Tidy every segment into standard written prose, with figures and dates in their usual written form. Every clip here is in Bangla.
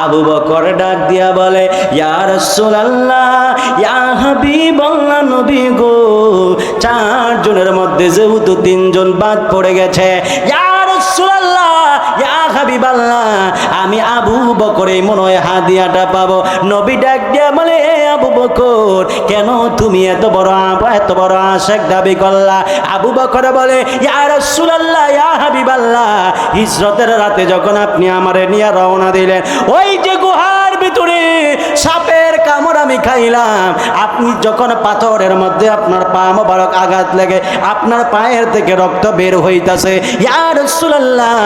আবু বকর ডাক দিয়া বলে, ইয়া রাসূলুল্লাহ, ইয়া হাবিবাল্লাহ, নবী গো, 4 জনের মধ্যে যেহেতু 3 জন বাদ পড়ে গেছে, ইয়া রাসূলুল্লাহ, ইয়া হাবিবাল্লাহ, আমি আবু বকরে মনে হয় হাদিয়াটা পাবো। নবী ডাক দিয়া বলে, এ আবু বকর, কেন তুমি এত বড় আশিক দাবি করলা? আবু বকর বলে, ইয়া রাসূলুল্লাহ, ইয়া হাবিবাল্লাহ, হিজরতের রাতে যখন আপনি আমারে নিয়ে রওনা দিলেন, ওই যে গুহার ভিতরে সাপের কামড় আমি খাইলাম, আপনি যখন পাথরের মধ্যে আপনার পা মোবারক আঘাত লেগে আপনার পায়ের থেকে রক্ত বের হইতাছে, ইয়া রাসূলুল্লাহ,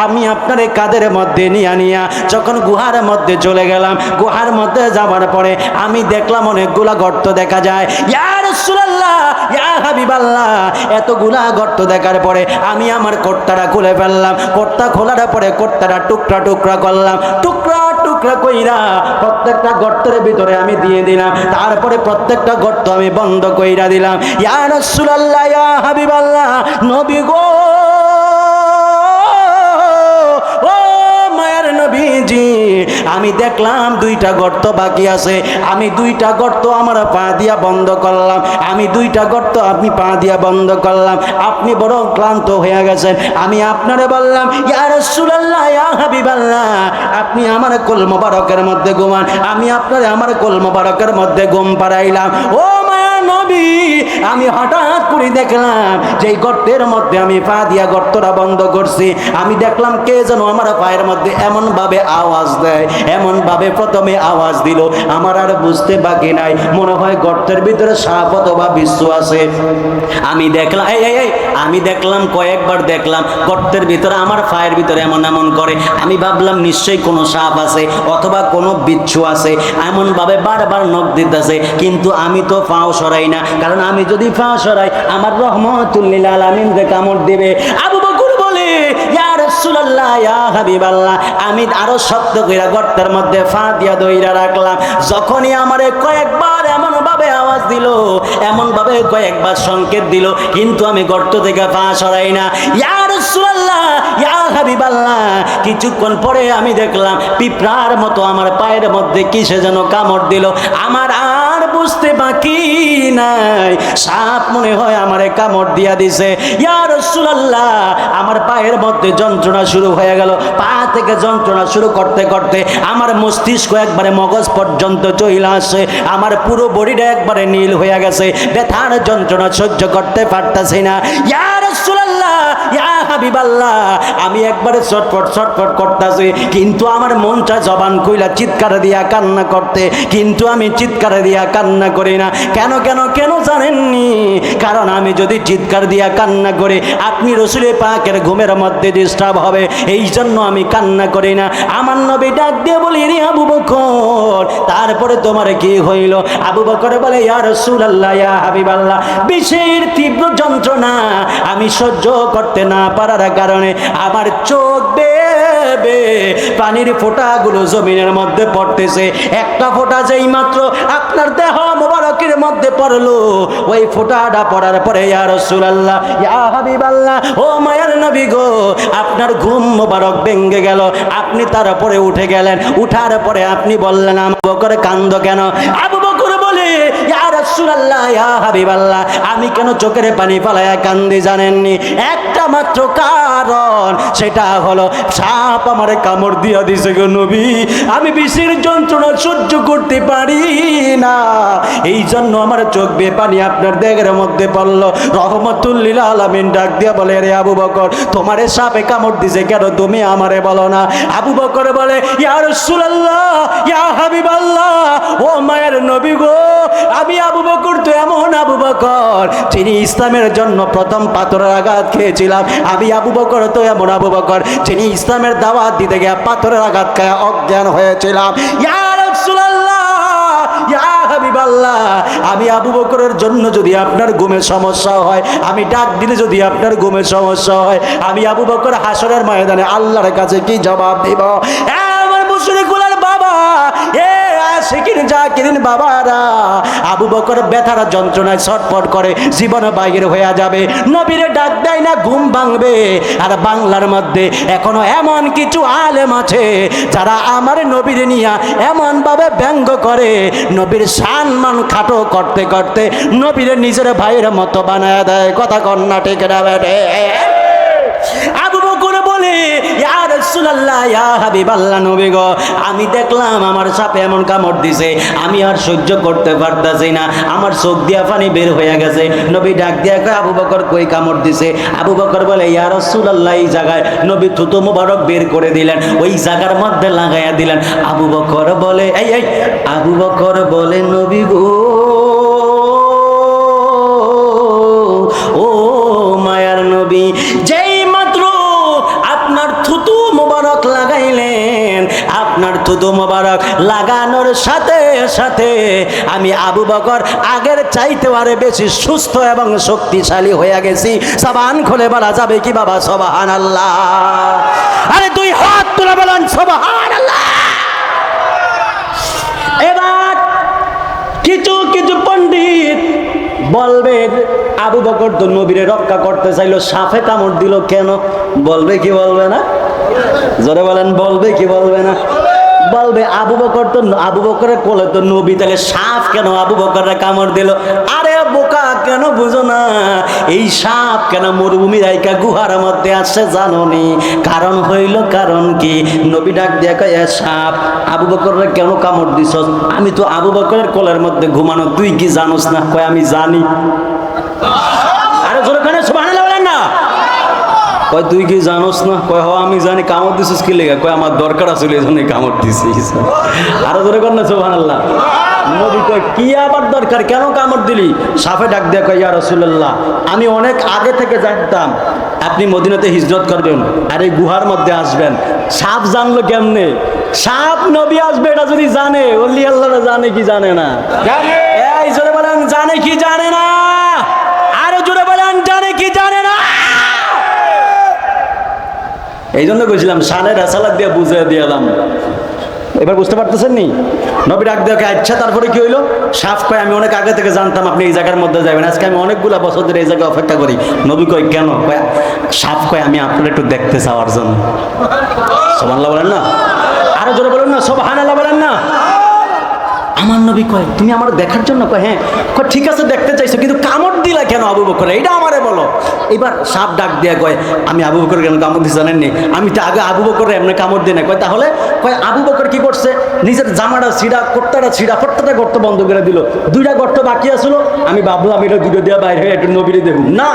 আমি আপনার কাঁধের মধ্যে নিয়া যখন গুহার মধ্যে চলে গেলাম, গুহার মধ্যে যাওয়ার পরে আমি দেখলাম অনেকগুলা গর্ত দেখা যায়। ইয়া রাসূলুল্লাহ, ইয়া হাবিবাল্লাহ, এতগুলা গর্ত দেখার পরে আমি আমার কোটটাটা খুলে ফেললাম। কোটটা খোলার পরে কোটটাটা টুকরা টুকরা করলাম, টুকরা টুকরা কইরা প্রত্যেকটা গর্তের ভিতরে আমি দিয়ে দিলাম। তারপরে প্রত্যেকটা গর্ত আমি বন্ধ কইরা দিলাম। ইয়া রাসূলুল্লাহ, ইয়া হাবিবাল্লাহ, নবী গো, নবীজি, আমি দেখলাম 2টা গর্ত বাকি আছে। আমি 2টা গর্ত আমার পা দিয়া বন্ধ করলাম। আমি 2টা গর্ত আপনি পা দিয়া বন্ধ করলাম। আপনি বড় ক্লান্ত হয়ে গেছেন। আমি আপনারে বললাম, ইয়া রাসূলুল্লাহ, ইয়া হাবিবাল্লাহ, আপনি আমার কোল মোবারকের মধ্যে ঘুমান। আমি আপনারে আমার কোল মোবারকের মধ্যে ঘুম পাড়াইলাম। ও মায়া নবী, আমি হঠাৎ করে দেখলাম যে গর্তের মধ্যে আমি পা দিয়া গর্তটা বন্ধ করছি। আমি দেখলাম কে যেন আমার পায়ের মধ্যে এমন ভাবে আওয়াজ দেয়, এমন ভাবে প্রথমে আওয়াজ দিল, আমার আর বুঝতে বাকি নাই, মনে হয় গর্তের ভিতরে সাপ অথবা বিচ্ছু আছে। আমি দেখলাম আমি দেখলাম কয়েকবার দেখলাম গর্তের ভিতরে আমার পায়ের ভিতরে এমন এমন করে। আমি ভাবলাম নিশ্চয়ই কোনো সাপ আছে অথবা কোনো বিচ্ছু আছে, এমন ভাবে বারবার নখ দিতেছে, কিন্তু আমি তো পাও সরাই না, কারণ আমি যদি পা সরাই আমার রহমতুল লিল আলামিন রে কামড় দিবে। আবু বকর বলে, ইয়া রাসূলুল্লাহ, ইয়া হাবিবাল্লাহ, আমি আরো শক্ত কইরা গর্তের মধ্যে পা দিয়া দইরা রাখলাম। যখনই আমারে কয়েকবার এমন ভাবে আওয়াজ দিল, এমন ভাবে কয়েকবার সংকেত দিল, কিন্তু আমি গর্ত থেকে পা সরাই না। ইয়া রাসূলুল্লাহ, ইয়া হাবিবাল্লাহ, কিছুক্ষণ পরে আমি দেখলাম পিঁপড়ার মতো আমার পায়ের মধ্যে কিসে যেন কামড় দিল। আমার আর বুঝতে বাকি নাই, সাপ মনে হয় আমারে কামড় দিয়া দিছে। ইয়া রাসূলুল্লাহ, আমার পায়ের মধ্যে যন্ত্রণা শুরু হয়ে গেল। পা থেকে যন্ত্রণা শুরু করতে করতে আমার মস্তিষ্ক একবারে মগজ পর্যন্ত চলে আসে, আমার পুরো বডিটা একবারে নীল হয়ে গেছে, ব্যথার যন্ত্রণা সহ্য করতে পারতাছি না। ইয়া রাসূলুল্লাহ, ইয়া হাবিবাল্লাহ, আমি একবারে ছটফট করতেছি, কিন্তু আমার মনটা জবান কইলা চিৎকার দিয়া কান্না করতে, কিন্তু আমি চিৎকার দিয়া কান্না করি না। কেন কেন কেন জানেননি? কারণ আমি যদি চিৎকার দিয়া কান্না করি আপনি রাসূলের পাকের ঘুমের মধ্যে ডিস্টার্ব হবে, এই জন্য আমি কান্না করি না। আমার নবী ডাক দিয়ে বলি, রে আবু বকর, তারপরে তোমার কি হইল? আবু বকর বলে, ইয়া রাসূলুল্লাহ, ইয়া হাবিবাল্লাহ, বিষের তীব্র যন্ত্রণা আমি সহ্য করতে না পারার কারণে আমার চোখ বেয়ে পানির ফোঁটাগুলো জমিনের মধ্যে পড়তেছে। একটা ফোঁটা যেই মাত্র আপনার দেহ মোবারকের মধ্যে পড়লো, ওই ফোঁটাটা পড়ার পরে, ইয়া রাসূলুল্লাহ, ইয়া হাবিবাল্লাহ, ও মায়ার নবী গো, আপনার ঘুম মোবারক ভেঙে গেল। আপনি তারপরে উঠে গেলেন, উঠার পরে আপনি বললেন, আবু বকর কান্দো কেন? আবু বকর বলে, ইয়া রাসূলুল্লাহ, ইয়া হাবিবাল্লাহ, আমি কেন চোখের পানি ফালায়া কান্দি জানেননি? একটা মাত্র কারণ, সেটা হলো সাপ আমার কামড় দিয়া দিছে গো নবী, আমি বিষের যন্ত্রণা সহ্য করতে পারি না, এই জন্য আমার চোখ বেয়ে পানি আপনার দেহের মধ্যে পড়লো। রহমতুল লিল আলামিন ডাক দিয়া বলে, রে আবু বকর, তোমারে সাপে কামড় দিছে কেন তুমি আমারে বলো না? আবু বকর বলে, ইয়া রাসূলুল্লাহ, ইয়া হাবিবাল্লাহ, ও মায়ের নবী গো, আমি আবু বকর তো এমন আবু বকর যিনি ইসলামের জন্য প্রথম পাথরের আঘাত খেয়েছিলাম। আমি আবু বকর তো এমন আবু বকর যিনি ইসলামের দাওয়াত দিতে গিয়ে পাথরের আঘাত খেয়ে অজ্ঞান হয়েছিলাম। ইয়া রাসূলুল্লাহ, ইয়া হাবিবাল্লাহ, আমি আবু বকরের জন্য যদি আপনার ঘুমের সমস্যা হয়, আমি ডাক দিলে যদি আপনার ঘুমের সমস্যা হয়, আমি আবু বকর হাসরের ময়দানে আল্লাহর কাছে কি জবাব দিব? আমার মুশরিকুল বাবা, এ আশিকিন জাকিরিন বাবারা, আবু বকর ব্যথার যন্ত্রণায় ছটফট করে, জীবন বাহির হয়ে যাবে, নবীরে ডাক দেয় না, ঘুম ভাঙবে। আর বাংলার মধ্যে এখনো এমন কিছু আলেম আছে যারা আমার নবীর নিয়া এমন ভাবে ব্যঙ্গ করে, নবীর সম্মান খাটো করতে করতে নবীর নিজের ভাইয়ের মতো বানায় দেয়। কথা কন্যা ঠিক না বেটে? আবু বকর বলে, ইয়া রাসূলুল্লাহ, ইয়া হাবিবাল্লাহ, নবী গো, আমি দেখলাম আমার সাপে এমন কামড় দিছে, আমি আর সহ্য করতে পারতাছি না, আমার চোখ দিয়া পানি বের হয়ে গেছে। নবী ডাক দিয়া কয়, আবু বকর কই কামড় দিছে? আবু বকর বলে, ইয়া রাসূলুল্লাহ, এই জায়গায়। নবী থুতু মুবারক বের করে দিলেন, ওই জায়গার মধ্যে লাগাইয়া দিলেন। আবু বকর বলে, এই আবু বকর বলে, নবী গো, ও মায়ার নবী, যেই মাত্র আপনার থুতু মোবারক লাগাইলেন, আপনার থুতু মোবারক লাগানোর সাথে সাথে আমি আবু বকর আগের চাইতে আরে বেশি সুস্থ এবং শক্তিশালী হয়ে গেছি। জবান খুলে বলা যাবে কি বাবা সুবহানাল্লাহ? আরে দুই হাত তুলে বলেন সুবহানাল্লাহ। এবার কিছু কিছু পণ্ডিত বলবেন, আবু বকর তো নবীরে রক্ষা করতে চাইলো, সাপে কামড় দিল কেন? বলবে কি বলবে না? জোরে বলেন, বলবে কি বলবে না? বলবে আবু বকর তো, আবু বকরের কোলে তো নবী, তাহলে সাপ কেন আবু বকরে কামড় দিল? আরে বোকা, কেন বুঝো না? এই সাপ কেন মরুভূমি রাইকা গুহার মধ্যে আসছে জানো নি? কারণ হইল, কারণ কি? নবী ডাক দিয়া কয়, এ সাপ, আবু বকরে কেন কামড় দিছস? আমি তো আবু বকরের কোলের মধ্যে ঘুমানো, তুই কি জানোস না? কয় আমি জানি। আরে জোরে কানে সুবহানাল্লাহ বলেন না। কয় তুই কি জানোস না? কয় হ আমি জানি। কামড় দিছিস কি লেগে? কয় আমার দরকার আছে এই জন্য কামড় দিছিস। আরো জোরে কর না সুবহানাল্লাহ। নবী কয় কি আবার দরকার, কেন কামড় দিলি? সাপে ডাক দিয়ে কয়, ইয়া রাসূলুল্লাহ, আমি অনেক আগে থেকে জানতাম আপনি মদিনাতে হিজরত করবেন আর এই গুহার মধ্যে আসবেন। সাপ জানলো কেমনে? সাপ নবী আসবে এটা যদি জানে, ওলি আল্লাহরা জানে কি জানে না? এই জোরে বলেন, জানে কি জানে না? আরো জোরে বলেন, জানে কি জানে না? এই জন্য বলছিলাম শানের রেসালাত দিয়ে বুঝিয়ে দিলাম। এবার বুঝতে পারতেছেন নি? নবী ডাক দিয়ে, আচ্ছা তারপরে কি হইলো? সাপ কয়, আমি অনেক আগে থেকে জানতাম আপনি এই জায়গার মধ্যে যাবেন, আজকে আমি অনেকগুলা বছর ধরে এই জায়গায় অপেক্ষা করি। নবী কয় কেন? কয় সাপ কয় আমি আপনার একটু দেখতে চাওয়ার জন্য। সুবহানাল্লাহ বলেন না? আরো জোরে বলেন না সুবহানাল্লাহ বলেন না? আমার নবী কয় তুমি আমার দেখার জন্য? কয় হ্যাঁ। কয় ঠিক আছে দেখতে চাইছো, কিন্তু কামড় দিলা কেন আবু বকর? এটা আমারে বলো। এবার সাপ ডাক দিয়া কয়, আমি আবু বকর কেন কামড় দিছি জানেননি? আমি তো আগে আবু বকর এমনি কামড় দিই না। কয় তাহলে? কয় আবু বকর কি করছে? নিজের জামাটা ছিঁড়া, কোট্টাটা ছিঁড়া, প্রত্যেকটা গর্ত বন্ধ করে দিল। দুইটা গর্ত বাকি আছিল, আমি ভাবলাম এটা দুটো দিয়ে বাইরে হয়ে একটু নবীরে দেখুন না।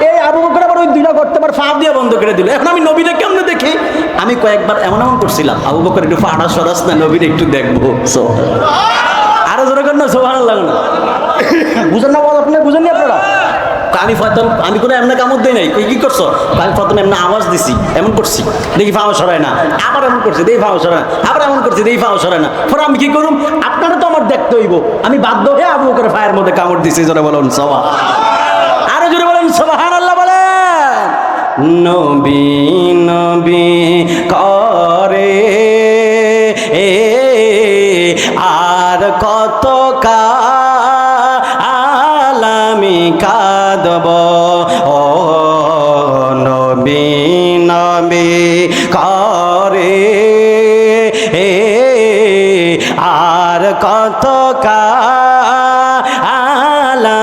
এই আবু বকর আবার ওই দুইটা গর্ত আবার ফা দিয়ে বন্ধ করে দিল। এখন আমি নবীরে কেমনে দেখি? আমি কয়েকবার এমন এমন করছিলাম, আবু বকর একটু ফাটা সরাস না, নবীরে একটু দেখবো। আরো জোরে কর না সুবহানাল্লাহ। বুঝেন না? বল আপনি বুঝেননি আপনারা? আমি কোনো এমন কামড় দিই নাই। কি করছো? আমি প্রথমে এমন আওয়াজ দিছি, এমন করছি, দেখি ফাও সরায় না, আবার এমন করছি, দেখি ফাও সরায় না, আবার এমন করছি, দেখি ফাও সরায় না। পরে আমি কি করুম? আপনারা তো আমার দেখতে হইব, আমি বাধ্য হয়ে আবু বকরের ফায়ের মধ্যে কামড় দিছি। জোরে বলুন সুবহান। আরো জোরে বলেন সুবহানাল্লাহ বলেন। নবী নবী করে আর কত কাল আমি কাঁদব, ও নবী নবী করে আর কত কাল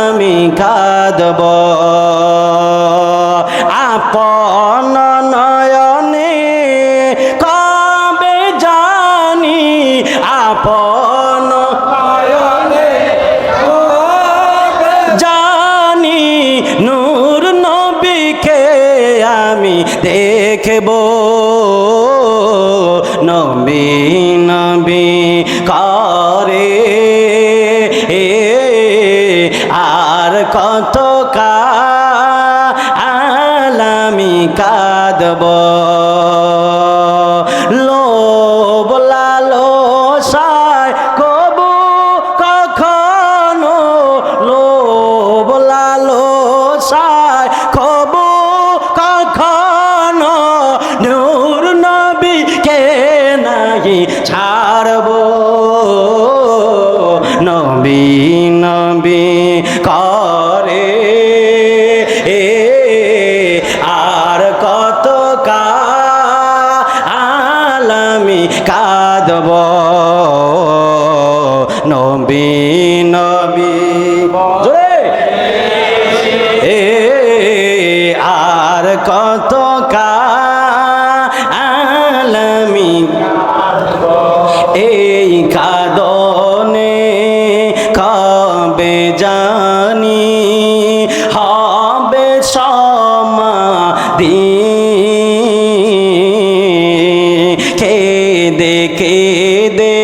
আমি কাঁদব, আপন নয়নে কবে জানি, আপন জানি নূর নবীকে আমি দেখব, নবী নবী করে আর কত কাল আমি কাঁদব, লোভ লালসায় কবু কখনো, লোভ লালসায় কবু কখনো নূর নবীকে নাহি ছাড়ব, নবী নবী করে আর কত কাল আমি কাঁদব নবী নবী জোরে আর কত কাল আমি এই কাঁদনে কবে জানি হবে সমাধি কেঁদে কেঁদে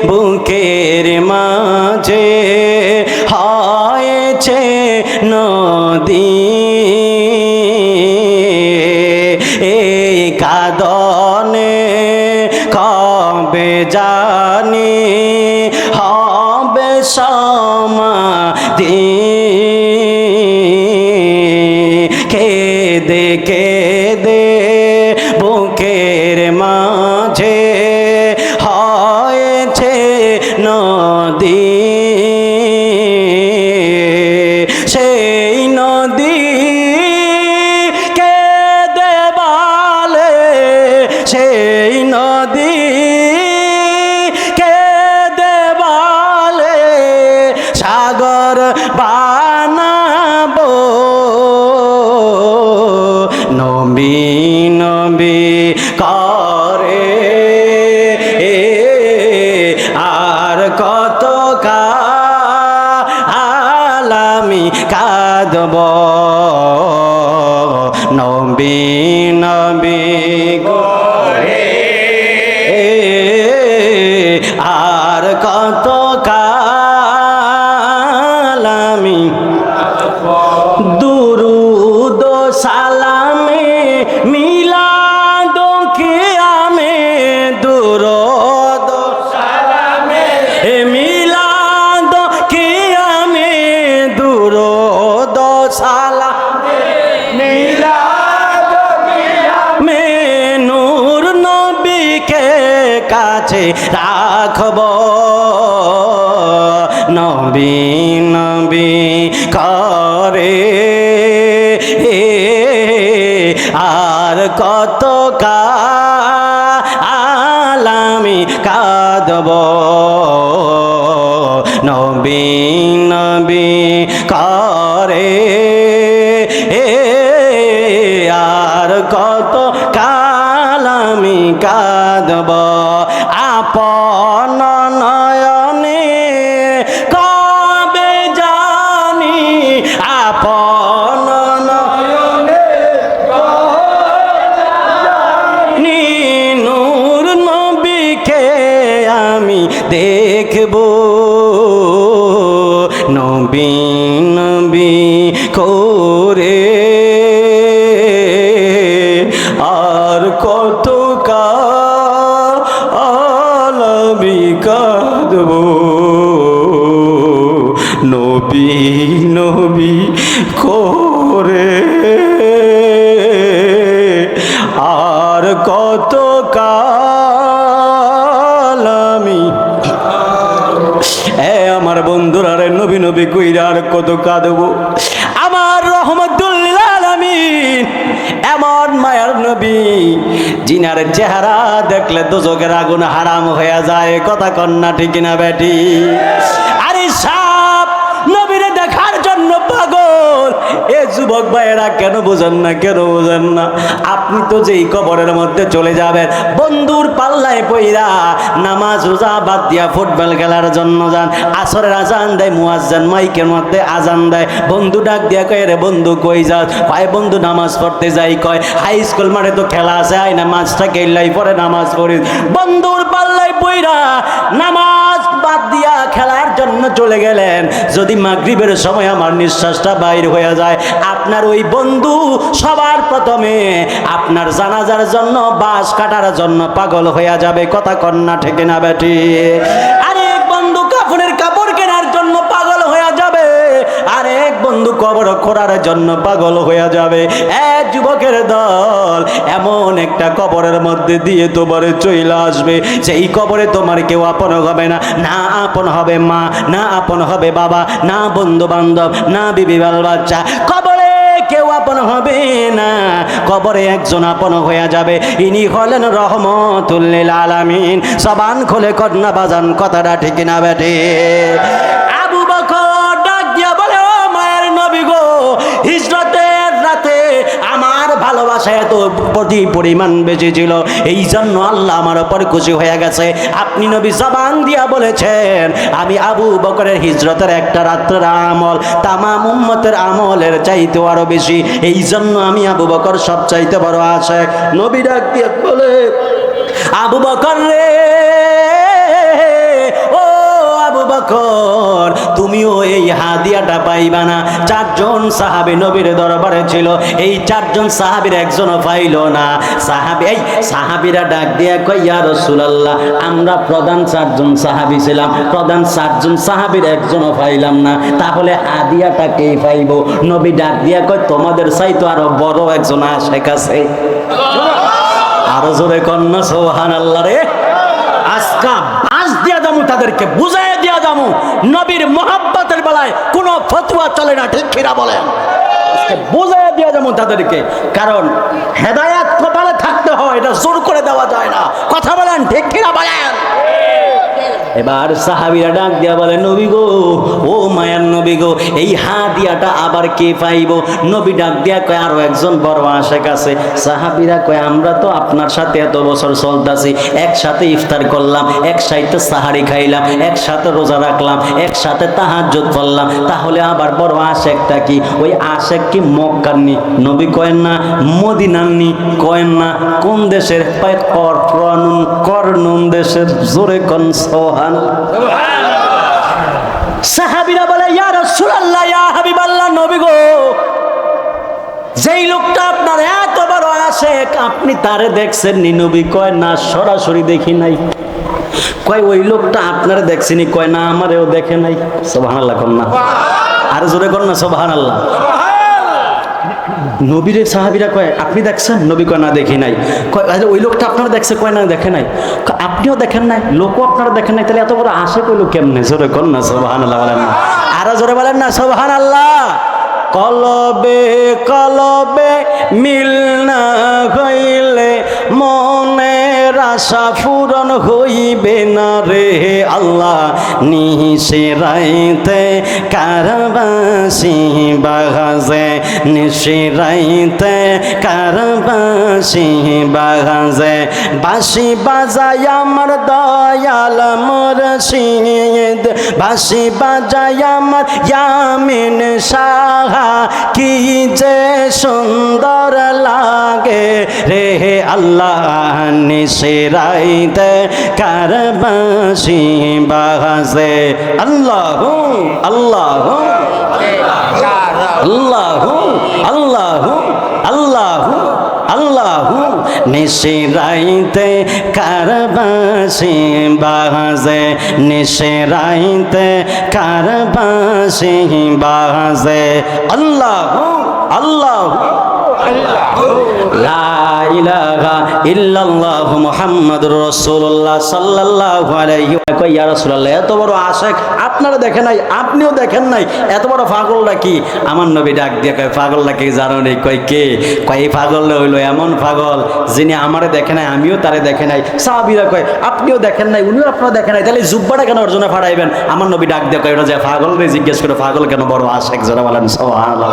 বুকের মাঝে হয়েছে নদী এই কাঁদনে কবে জানি হবে সমাধি কেঁদে কেঁদে বুকের মাঝে হয়েছে নদী সেই নদী কেঁদে বলে সেই নদী কেঁদে বলে সাগর বানাবো নবী নবী করে আর কত কাল আমি কাঁদব নবী নবী করে আর কত কাল আমি দুরুদ সালামে মিলাদ কিয়ামে দুরুদ সালামে মিলাদ কিয়ামে দুরুদ সালামে মিলাদ কিয়ামে নূর নবীকে কাছে রাখব নবী নবী করে আর কত কাল আমি কাঁদব নবী নবী করে আর কত কাল আমি কাঁদব আপন নয়নে কবে জানি আপন নয়নে জানি নূর নবীকে আমি দেখব নবী নবী করে আর কত কাল আমি কাঁদব নবী নবী করে আর কত কাল আমি আমার বন্ধুরা রে নবী নবী কইরা আর কত কাঁদব আমার রহমতুল লিল আলামিন এমন মায়ার নবী জিনার চেহারা দেখলে দোজখের আগুন হারাম হয়ে যায় কথা কন্যা ঠিক না বেটি আরে সাপ নবীরে দেখার জন্য পাগল এ যুবক ভাইয়েরা কেন বোঝেন না কেন বোঝেন না আপনি তো যেই কবরের মধ্যে চলে যাবেন বন্ধুর পাল্লায় পইরা নামাজ রোজা বাদ দিয়া ফুটবল খেলার জন্য যান আসরের আজান দেয় মুয়াজ্জিন মাইকের মধ্যে আজান দেয় বন্ধু ডাক দিয়া কয় রে বন্ধু কই যাস কয় বন্ধু নামাজ পড়তে যাই কয় হাই স্কুল মাঠে তো খেলা আছে আই নামাজটা কেল্লাই পরে নামাজ পড়ি বন্ধুর পাল্লায় পইরা নামাজ বাদ দিয়া খেলার জন্য চলে গেলেন যদি মাগরিবের সময় আমার নিঃশ্বাসটা বাইর হয়ে যায় আপনার ওই বন্ধু সবার প্রথমে আপনার জানাজার জন্য বাস কাটার জন্য পাগল হয়ে যাবে কথা কন্যা ঠিক না বেটি আরেক বন্ধু কাফনের কাপড় কেনার জন্য পাগল হয়ে যাবে আরেক বন্ধু কবর খোঁড়ার জন্য পাগল হয়ে যাবে। এক যুবকের দল এমন একটা কবরের মধ্যে দিয়ে তোমার চলে আসবে, সেই কবরে তোমার কেউ আপন হবে না, না আপন হবে মা, না আপন হবে বাবা, না বন্ধু বান্ধব, না বিবি বাল বাচ্চা, কবরে কেউ আপন হবে না। কবরে একজন আপন হয়ে যাবে, ইনি হলেন রহমতুল লিল আলামিন। জবান খুলে কন্যা বাজান, কথাটা ঠিক না বেটে? আবু বকর ডাক দিয়া বলে, ও মায়ের নবী গো, হিজরতের রাতে আমার ভালোবাসা এত পরিমাণ বেশি ছিল, এই জন্য আল্লাহ আমার উপর খুশি হয়ে গেছে। আপনি নবী জবান দিয়া বলেছেন, আমি আবু বকরের হিজরতের একটা রাত্রের আমল তামাম উম্মতের আমলের চাইতে আরো বেশি, এই জন্য আমি আবু বকর সব চাইতে বড় আশিক। নবী ডাক দিয়ে বলে, আবু বকর রে, ও আবু বকর, তুমিও এই হাদিয়াটা পাইবা না। চারজন সাহাবী নবীর দরবারে ছিল, এই চারজন সাহাবীর একজনও পাইল না। সাহাবীরা ডাক দিয়া কয়, ইয়া রাসূলুল্লাহ, আমরা প্রধান চারজন সাহাবী ছিলাম, প্রধান চারজন সাহাবীর একজনও পাইলাম না, তাহলে হাদিয়াটা কে পাইব? নবী ডাক দিয়া কয়, তোমাদের চাইতো আরো বড় একজন আশিক আছে। আরো জোরে কন্যা সুবহানাল্লাহ রে। আজকা বাস দিয়া যাবো, তাদেরকে বুঝাই দিয়া যাবো, নবীর মোহাব্বতের বেলায় কোনো ফতোয়া চলে না, ঠিক কিনা বলেন? বুঝাই দিয়া যাবো তাদেরকে, কারণ হেদায়েত কপালে থাকতে হয়, এটা জোর করে দেওয়া যায় না। কথা বলেন, ঠিক কিনা বলেন? এবার সাহাবীরা ডাক দিয়া বলে, নবী গো, ও মায়ার নবী গো, এই হাদিয়াটা আবার কে পাইব? নবী ডাক দিয়া কয়, আরো একজন বড় আশিক আছে। সাহাবীরা কয়, আমরা তো আপনার সাথে এত বছর চলতেছি, একসাথে ইফতার করলাম, একসাথে সাহারি খাইলাম, একসাথে রোজা রাখলাম, একসাথে তাহাজ্জুদ পড়লাম, তাহলে আবার বড় আশিকটা কি? ওই আশিক কি মক্কার নি? নবী কয়েন না মদিনার নি? কয়েন না কোন দেশের? করনুন দেশের। জোরে কোন সাহাবীরা বলে, ইয়া রাসূলুল্লাহ, ইয়া হাবিবাল্লাহ, নবী গো, যেই লোকটা আপনার এত বড় আশিক, আপনি তারে দেখছেন নি? নবী কয়, না, সরাসরি দেখি নাই। কয়, ওই লোকটা আপনারে দেখছেনি? কয়, না, আমারেও দেখে নাই। সুবহানাল্লাহ কন্যা, আর জোরে কন্যা সুবহানাল্লাহ। নবীরে সাহাবীরা কয়, আপনি দেখছেন? নবী কয়, না, দেখি নাই। কয়, ওই লোকটা আপনারা দেখছে? কয়, না, দেখে নাই। আপনিও দেখেন নাই, লোকও আপনারা দেখেন নাই, তাহলে এত বড় আশিক হইল কেমনে? জোরে কন্যা সুবহানাল্লাহ বলেন না, আরো জোরে বলেন না সুবহানাল্লাহ। কলবে কলবে মিল না হইলে মনের আশা পূরণ হইবে না রে আল্লাহ। নিশে রাইতে কারবাসি বাগাজে, নিশে রাইতে কারবাসি বাগাজে, বাঁশি বাজায় আমার দয়াল মুর্শিদ, বাঁশি বাজায় আমার ইয়ামিন শাহ, কি যে সুন্দর লাগে রে আল্লাহ। নিশে রাইতে কারবাসি বাজে, আল্লাহু আল্লাহু আল্লাহু আল্লাহু আল্লাহু আল্লাহু। নিশে রাইতে কারবাসি বাজে, নিশে রাইতে কারবাসি বাজে, আল্লাহু আল্লাহু লা ইলাহা ইল্লাল্লাহু মুহাম্মাদুর রাসূলুল্লাহ সাল্লাল্লাহু আলাইহি ওয়া সাল্লাম। ইয়া রাসূলুল্লাহ, এত বড় আশিক আপনারা দেখেন নাই, আপনিও দেখেন নাই, এত বড় পাগলটা কি? আমার নবী ডাক দিয়ে কয়, পাগলটা কি জানো নি? কয়, কে? কয়, এই পাগলটা হইলো এমন পাগল যিনি আমারে দেখে নাই, আমিও তারে দেখে নাই। সাহাবীরা কয়, আপনিও দেখেন নাই, উনিও আপনারা দেখে নাই, তাহলে জুব্বাটা কেন ওর জন্য ফাড়াইবেন? আমার নবী ডাক দিয়ে কয়, ওটা যে পাগল রে জিজ্ঞেস করে, পাগল কেন বড় আশিক? যারা বলেন সুবহানাল্লাহ।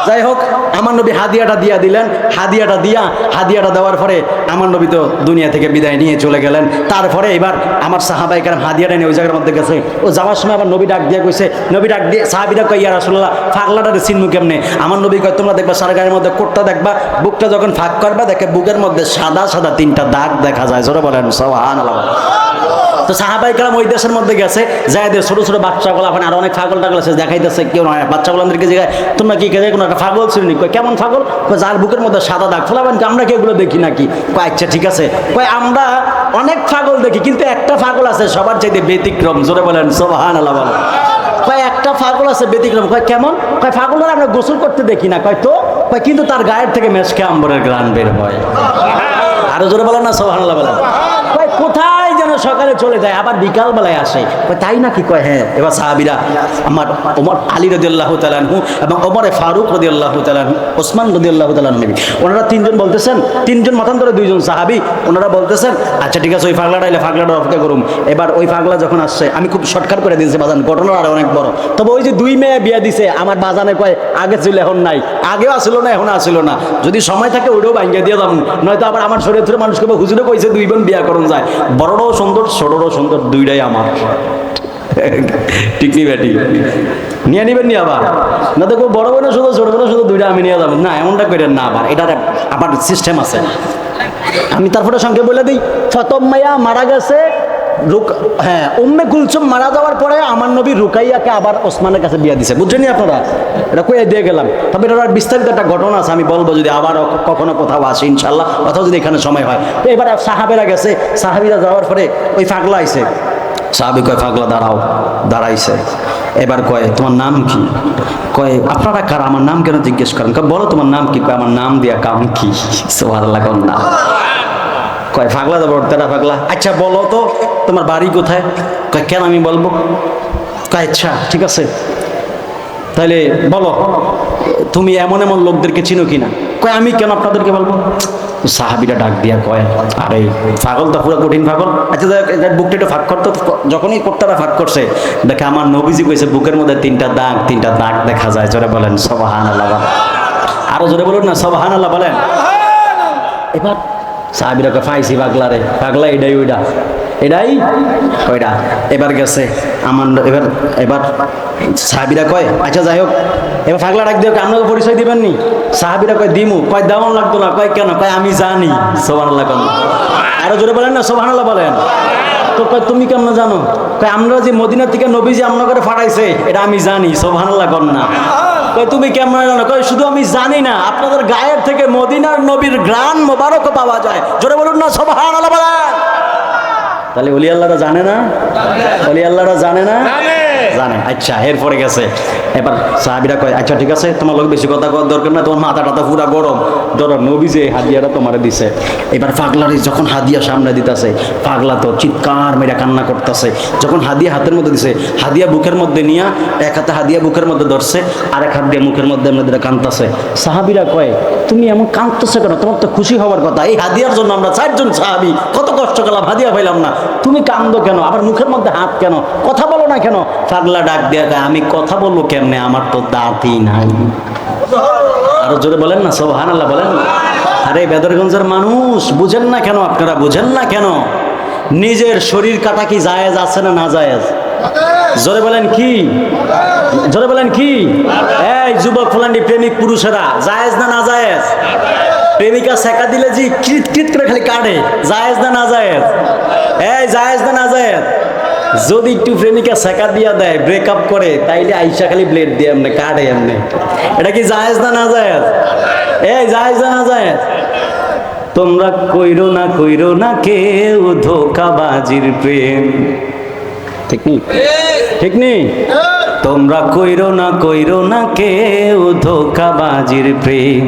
যাই হোক, আমার নবী হাদিয়াটা দিয়া দিলেন। হাদিয়াটা দেওয়ার পরে আমার নবী তো দুনিয়া থেকে বিদায় নিয়ে চলে গেলেন। তারপরে এবার আমার সাহাবায়ে কেরাম হাদিয়াটা নিয়ে ওই জায়গার মধ্যে গেছে। ও যাওয়ার সময় আবার নবী ডাক দিয়ে কইছে, নবী ডাক দিয়ে সাহাবীরা কয়, ইয়া রাসূলুল্লাহ, পাগলাটারে চিনমু কেমনে? আমার নবী কয়, তোমরা দেখবা সারা গায়ের মধ্যে কোটটা দেখবা, বুকটা যখন ফাঁক করবা, দেখে বুকের মধ্যে সাদা সাদা 3টা দাগ দেখা যায়। জোরে বলেন সুবহানাল্লাহ। তো সাহাবায়ে কেরাম ওই দেশের মধ্যে গেছে, যাইদের ছোট ছোট বাচ্চাগুলো, এখন আর অনেক পাগল টাগল আছে, দেখাইতেছে কেউ নয়, বাচ্চাগুলোদেরকে জিজ্ঞাসা, তোমরা কি কে? কোনো একটা পাগল ছিল নি? কয়, কেমন পাগল? যার বুকের মধ্যে সাদা দাগ। ফলাবেন আমরা কি এগুলো দেখি নাকি? কয়, আচ্ছা ঠিক আছে। কয়, আমরা অনেক পাগল দেখি, কিন্তু একটা পাগল আছে সবার চাইতে ব্যতিক্রম। জোরে বলেন সুবহানাল্লাহ বলেন। কয়, এক একটা পাগল আছে ব্যতিক্রম। কয় কেমন? কয় পাগলের আমরা গোসল করতে দেখি না। কয় তো? কয় কিন্তু তার গায়ের থেকে মেশকে আম্বরের গ্রান বের হয়। আরো জোরে বলেন না সুবহানাল্লাহ বলেন। কয় কোথায় যেন সকালে চলে যায়, আবার বিকাল বেলায় আসে। কয় তাই নাকি? কয় হ্যাঁ। এবার সাহাবীরা আমার ওমর আলী রাদিয়াল্লাহু তাআলা আনহু এবং ওমরে ফারুক রাদিয়াল্লাহু তাআলা আনহু, ওসমান রাদিয়াল্লাহু তাআলা আনহু, ওনারা তিনজন বলতেছেন, তিনজন মতান্তরে দুইজন সাহাবী, ওনারা বলতেছেন আচ্ছা ঠিক আছে ওই পাগলাটা এলে পাগলাটা অপেক্ষা করুন। এবার ওই পাগলা যখন আসছে, আমি খুব শর্টকাট করে দিয়েছি বাজান, ঘটনা আর অনেক বড়। তবে ওই যে দুই মেয়ে বিয়া দিছে আমার বাজানে, কয় আগে ছিল এখন নাই, আগেও আসিল না এখন আসিল না, যদি সময় থাকে ওইটাও ভাঙ্গিয়ে দিয়ে যাবো, নয়তো আবার আমার শরীর ধরে মানুষকে হুজুরে কইছে দুই বোন বিয়া করুন যায়, বড়টাও সুন্দর ছোটটাও সুন্দর, দুইটাই আমার। ঠিক নি ব্যাটি নিয়ে নিবেন নি আবার, না দেখো বড় বোনের শুধু ছোট বোনের শুধু দুইটা আমি নিয়ে যাবো না, এমনটা করেন না। আবার এটার আবার সিস্টেম আছে। আমি তারপরে সঙ্গে বলে দিই, প্রথম মাইয়া মারা গেছে, হ্যাঁ উম্মে কুলসুম মারা যাওয়ার পরে আমার নবী রুকাইয়াকে আবার ওসমানের কাছে বিয়া দিছে, বুঝছেন আপনারা? এটা কয়ে দিয়ে গেলাম। তবে এটার বিস্তারিত একটা ঘটনা আছে, আমি বলবো যদি আবার কখনো কোথাও আসি ইনশাল্লাহ, অথবা যদি এখানে সময় হয়। তো এবার সাহাবেরা গেছে, সাহাবিরা যাওয়ার পরে ওই পাগলা আইছে, সাহাবি কয় পাগলা দাঁড়াও, দাঁড়াইছে। এবার কয় তোমার নাম কি? কয় আপনারা কার, আমার নাম কেন জিজ্ঞেস করেন? কয় বলো তোমার নাম কি? কয় আমার নাম দিয়া কাম কি? সুবহানাল্লাহ না। কয় পাগলা যাবো তেরা পাগলা, আচ্ছা বলো তো তোমার বাড়ি কোথায়? কয় কেন আমি বলবো? কয় আচ্ছা ঠিক আছে তাহলে বলো তুমি এমন এমন লোকদেরকে চিনো কিনা? কয় আমি কেন আপনাদেরকে বলবো? সাহাবিরা ডাক দিয়া কয় আরে পাগল তো পুরো কঠিন পাগল। আচ্ছা বুকটা একটু ফাঁক করতো। যখনই কোর্তারা ফাঁক করছে, দেখে আমার নবীজি কইছে বুকের মধ্যে তিনটা দাগ দেখা যায়। জোরে বলেন সুবহানাল্লাহ, আরো জোরে বলুন না সুবহানাল্লাহ বলেন। এবার সাহাবিরা কয় ফাইসি পাগলা রে, পাগলা এটাই ওইটা, এটাই ওইটা। এবার গেছে আমার, এবার সাহাবিরা কয় আচ্ছা যাই হোক, এবার পাগলা ডাক দিয়ে আপনাকে পরিচয় দিবেন নি? সাহাবিরা কয় দিমু। কয় দেওয়ান লাগতো না। কয় কেন? কয় আমি জানি। সুবহানাল্লাহ কেন? আরো জোরে বলেন না সুবহানাল্লাহ বলেন। তো কয় তুমি কেমন জানো? কয় আমরা যে মদিনা থেকে নবী যে আমরা করে ফাটাইছে এটা আমি জানি। সুবহানাল্লাহ কর না। কয় তুমি কেমন জানো? কয় শুধু আমি জানি না, আপনাদের গায়ের থেকে মদিনার নবীর গ্রান মোবারকও পাওয়া যায়। জোরে বলুন না সুবহানাল্লাহ বলেন। তাহলে ওলি আল্লাহরা জানে না? ওলি আল্লাহরা জানে না? জানে। আচ্ছা এরপরে গেছে, এবার সাহাবিরা কয় আচ্ছা ঠিক আছে তোমার লোক বেশি কথা কওয়ার দরকার না, তোমার মাথা টাথা পুরা গরম, ধরো নবী যে হাদিয়াটা তোমার দিছে। এবার পাগলার যখন হাদিয়া সামনে দিতেছে, পাগলা তো চিৎকার মেরে কান্না করতেছে। যখন হাদিয়া হাতের মধ্যে দিছে, হাদিয়া বুকের মধ্যে নিয়া এক হাতে হাদিয়া বুকের মধ্যে ধরছে, আর এক হাত দিয়ে মুখের মধ্যে এমনি কাঁদতেছে। সাহাবিরা কয় তুমি এমন কাঁদতেছে কেন? তোমার তো খুশি হওয়ার কথা, এই হাদিয়ার জন্য আমরা চারজন সাহাবি কত কষ্ট করলাম, হাদিয়া পাইলাম না, তুমি কান্দো কেন? আবার মুখের মধ্যে হাত কেন? কথা বলো না কেন? পাগলা ডাক দিয়া আমি কথা বলবো কেমনে, আমার তো দাঁতই নাই। আরো জোরে বলেন না সুবহানাল্লাহ বলেন। আরে বেদরগঞ্জের মানুষ বুঝেন না কেন? আপনারা বুঝেন না কেন? নিজের শরীর কাটা কি জায়েজ আছে না না জায়েজ? জোরে বলেন কি? জোরে বলেন কি? এই যুবক ফলান্ডি প্রেমিক পুরুষেরা, জায়েজ না না জায়েজ? প্রেমিকা সেকা দিলে জি কৃত কৃত করে খালি কাটে, জায়েজ না না জায়েজ? এই জায়েজ না না জায়েজ? যদি একটু প্রেমিকা সেকা দিয়া দেয়, ব্রেকআপ করে, তাইলে আইসা খালি ব্লেড দিয়ে এমনি কাটে এমনি, এটা কি জায়েজ না না জায়েজ? এই জায়েজ না না জায়েজ? তোমরা কইরো না কেউ ধোঁকাবাজির প্রেম, ঠিক নেই? ঠিক নেই? তোমরা কইরো না কেউ ধোঁকাবাজির প্রেম।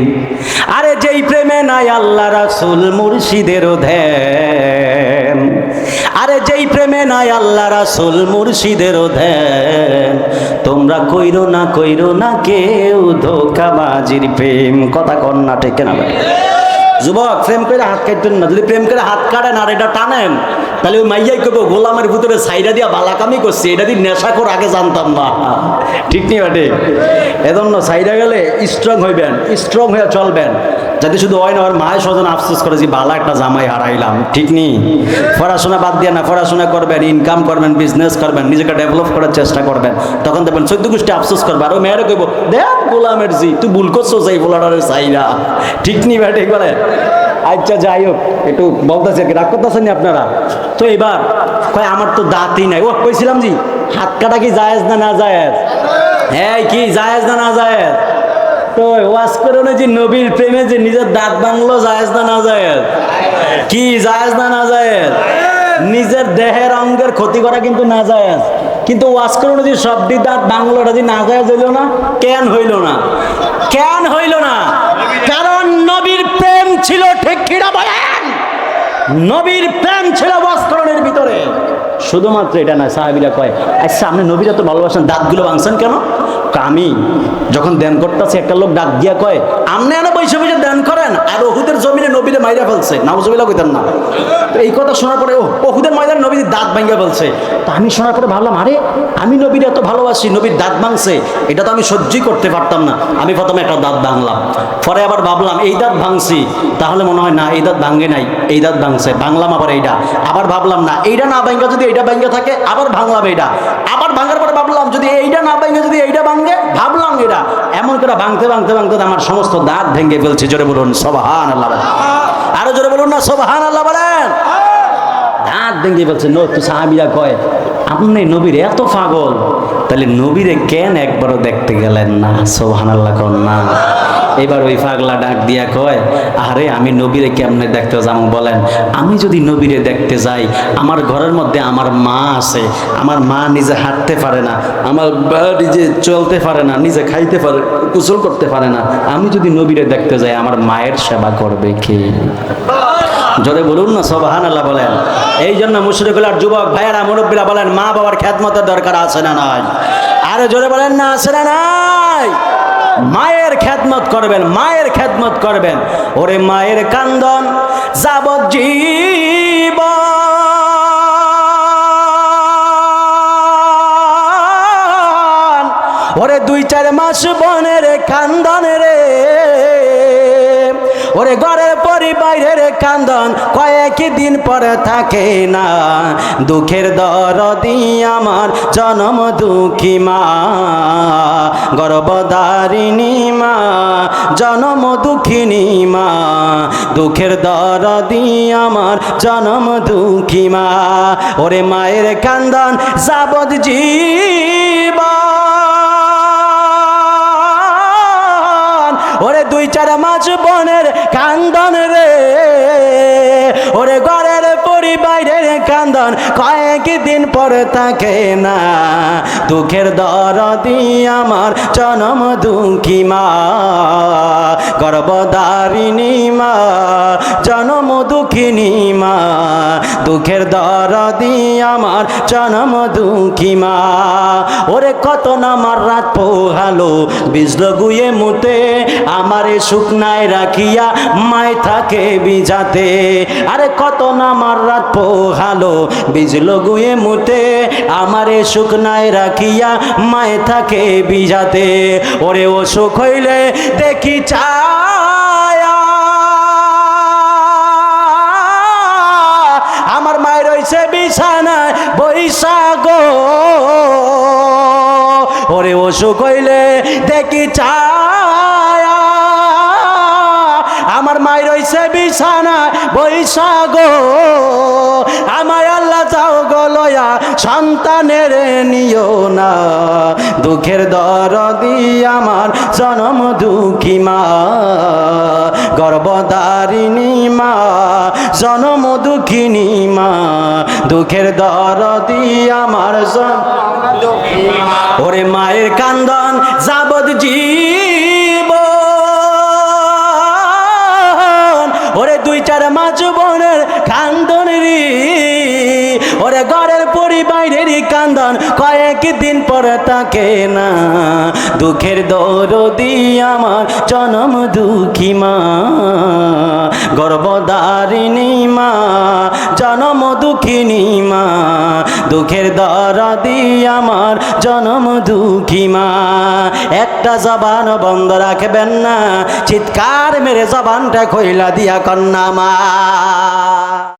আরে যেই প্রেমে নাই আল্লাহ রাসূল মুর্শিদেরও ধ্যান, আরে যেই প্রেমে নাই আল্লাহ রাসূল মুর্শিদেরও ধ্যান, তোমরা কইরো না কেউ ধোঁকাবাজির প্রেম। কথা কন না ঠিক না? যুবক প্রেম করে হাত কাটবেন না, যদি প্রেম করে হাত কাটেন আর এটা টানেন, তাহলে ওই মাইয়াই কইব গোলামের ভিতরে সাইডা দিয়া বালাকামি করছে, এটা দিয়ে নেশা করে আগে জানতাম না। ঠিক নেই বাটে? এজন্য সাইডা গেলে স্ট্রং হইবেন, স্ট্রং হয়ে চলবেন, যাতে শুধু হয় না ওর মায়ের স্বজন আফসোস করে যে বালা একটা জামাই হারাইলাম। ঠিক নেই? পড়াশোনা বাদ দিয়ে না, পড়াশোনা করবেন, ইনকাম করবেন, বিজনেস করবেন, নিজেকে ডেভেলপ করার চেষ্টা করবেন, তখন দেখবেন 14 গোষ্ঠী আফসোস করবে। আর ওই মেয়েরা কইব দেখ গোলামের জি তুই ভুল করছো সেই পোলাটারের সাইরা। ঠিক নেই ব্যাটে বলে? আচ্ছা যাই হোক, একটু বলতেছে রাগ করতেছেন আপনারা? তো এবার কয় আমার তো দাঁতই নাই। ও কইছিলাম জি হাত কাটা কি জায়েজ না না জায়েজ? হ্যাঁ কি জায়েজ না না জায়েজ? তো ওয়াজ করে যে নবীর প্রেমে যে নিজের দাঁত ভাঙলো, জায়েজ না না জায়েজ? কি জায়েজ না না জায়েজ? নিজের দেহের অঙ্গের ক্ষতি করা কিন্তু না জায়েজ, কিন্তু ওয়াজ করুন যে সবটি দাঁত বাংলাটা যে না যায় হইল না, কেন হইল না? কেন হইল না? কারণ নবীর প্রেম ছিল, ঠিক কিনা বলেন? নবীর প্রেম ছিল ওয়াজকরণের ভিতরে। শুধুমাত্র এটা না, সাহাবীরা কয় আচ্ছা আপনি নবীরা তো ভালোবাসেন, দাঁতগুলো ভাঙছেন কেন? আমি যখন ধ্যান করতেছি একটা লোক ডাক দিয়া কয় আপনি এনে বসে বসে ধ্যান করেন, আর ওহুদের জমিনে নবীরে মাইরা ফেলছে, নাউজুবিল্লাহ কইতেন না? তো এই কথা শোনার পরে ওহুদের ময়দান নবীর দাঁত ভাঙিয়া ফেলছে। তো আমি শোনার পরে ভাবলাম আরে আমি নবীর এত ভালোবাসি, নবীর দাঁত ভাঙছে, এটা তো আমি সহ্যই করতে পারতাম না। আমি প্রথমে একটা দাঁত ভাঙলাম, পরে আবার ভাবলাম এই দাঁত ভাঙছি, তাহলে মনে হয় না এই দাঁত ভাঙে নাই, এই দাঁত ভাঙছে, ভাঙলাম আবার এইটা, আবার ভাবলাম না এইটা না ভাঙ্গা যদি এইটা ভাঙ্গা থাকে, আবার ভাঙলাম এইটা, আবার ভাঙার পরে ভাবলাম যদি এইটা না ভাঙ্গা যদি এইটা ভাঙ্গে, ভাবলাম এটা, এমন করে ভাঙতে ভাঙতে ভাঙতে আমার সমস্ত দাঁত ভেঙে ফেলছে। জোরে বলুন সুবহানাল্লাহ, আরো জোরে বলুন না সুবহানাল্লাহ বলেন। দাঁত ভেঙে ফেলছে। সাহাবীরা কয় আপনি নবীর এত পাগল, তাহলে নবীরে কেন একবারও দেখতে গেলেন না? সুবহানাল্লাহ কোন না। এবার ওই পাগলা ডাক দিয়া কয় আরে আমি নবীরে কেমনে দেখতে যাবো বলেন? আমি যদি নবীরে দেখতে যাই, আমার ঘরের মধ্যে আমার মা আছে, আমার মা নিজে হাঁটতে পারে না, আমার নিজে চলতে পারে না, নিজে খাইতে পারে, গোসল করতে পারে না, আমি যদি নবীরে দেখতে যাই আমার মায়ের সেবা করবে কে? জোরে বলুন না সুবহানাল্লাহ বলেন। এই জন্য মুশরিকুল আর যুবক ভাইয়েরা মুরব্বীরা বলেন মা বাবার খেদমতের দরকার আছে না নাই? আরে জোরে বলেন না আছে না নাই? মায়ের খেদমত করবেন, মায়ের খেদমত করবেন। ওরে মায়ের কান্দন যাবজ্জীবন, ওরে 2-4 মাস বনের কান্দন রে, ওরে ঘরের পরিবারের কান্দন কয়েকদিন পরে থাকে না, দুঃখের দরদি আমার জনম দুঃখী মা, গর্ভধারিণী মা, জনম দুঃখিনী মা, দুঃখের দরদি আমার জনম দুঃখী মা। ওরে মায়ের কান্দন যাবজ্জীবন, ওরে 2-4 মাস বনের কান্দন রে, ওরে ঘরের পরিবারের কান্দন কয়েকদিন পরে থাকে না, দুঃখের দরদি আমার জনম দুঃখী মা, গর্ভধারিণী মা, জনম দুঃখিনী মা, দুঃখের দরদি আমার জনম দুঃখী মা। ওরে কত নামার রাত পোহালো বিজল গুয়ে মুতে, আমারে শুকনায় রাখিয়া মায় থাকে বিজাতে, আরে কত নামার রাত পোহালো বিজল গুয়ে মুতে, আমারে শুকনায় রাখিয়া মায় থাকে বিজাতে, ওরে অসুখ হইলে দেখি ছায়া, আমার মায়ের রইছে বিছানায় বৈশা গো, ওরে অসুখ হইলে দেখি ছায়া, আমার মায়ের রইছে বিছানায় বৈশা গো, আমায় আল্লাহ যাও গো লয়া সন্তানের নিও না, দুঃখের দরদি আমার জনম দুঃখী মা, গর্ভধারিণী মা, জনম দুঃখিনী মা, দুঃখের দরদি আমার জনম দুঃখী মা। ওরে মায়ের কান্দন যাবজ্জীবন, ওরে 2-4 মাস বনের কান্দন রে, ওরে ঘরের পরিবারের কান্দন কয়েকদিন পরে থাকে না, দুঃখের দরদি আমার জনম দুঃখী মা, গর্ভধারিণী মা, জনম দুঃখিনী মা, দুঃখের দরদি আমার জনম দুঃখী মা। একটা জবান বন্ধ রাখবেন না, চিৎকার মেরে জবানটা খইলা দিয়া কন্যা মা।